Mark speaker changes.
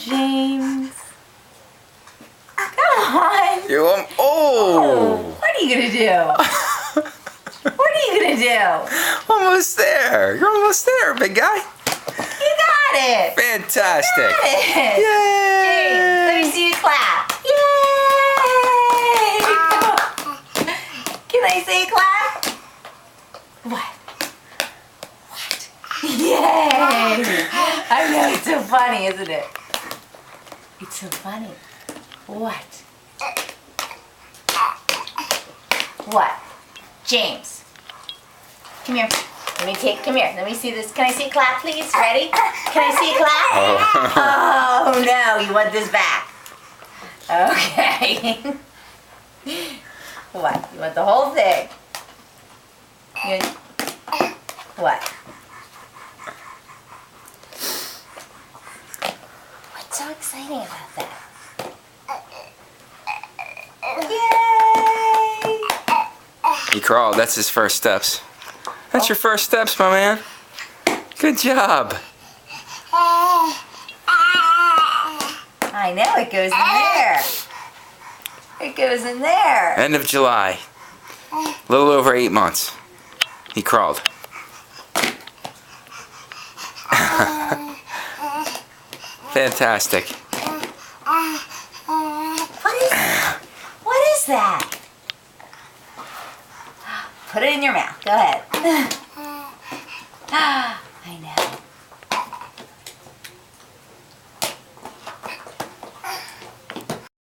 Speaker 1: James. Come on.
Speaker 2: Oh!
Speaker 1: What are you gonna do? What are you gonna do?
Speaker 2: Almost there. You're almost there, big guy.
Speaker 1: You got it.
Speaker 2: Fantastic.
Speaker 1: You got it.
Speaker 2: Yay!
Speaker 1: James, let me see you clap. Yay! Can I say clap? What? What? Yay! I know, it's so funny, isn't it? It's so funny. What? What? James. Come here. Come here. Let me see this. Can I see a clap, please? Ready? Can I see a clap? Oh, no. You want this back. Okay. What? You want the whole thing? What? What's so exciting about that? Yay!
Speaker 2: He crawled. That's his first steps. That's your first steps, my man. Good job.
Speaker 1: I know, it goes in there. It goes in there.
Speaker 2: End of July. A little over 8 months. He crawled. Fantastic.
Speaker 1: What is that? Put it in your mouth. Go ahead.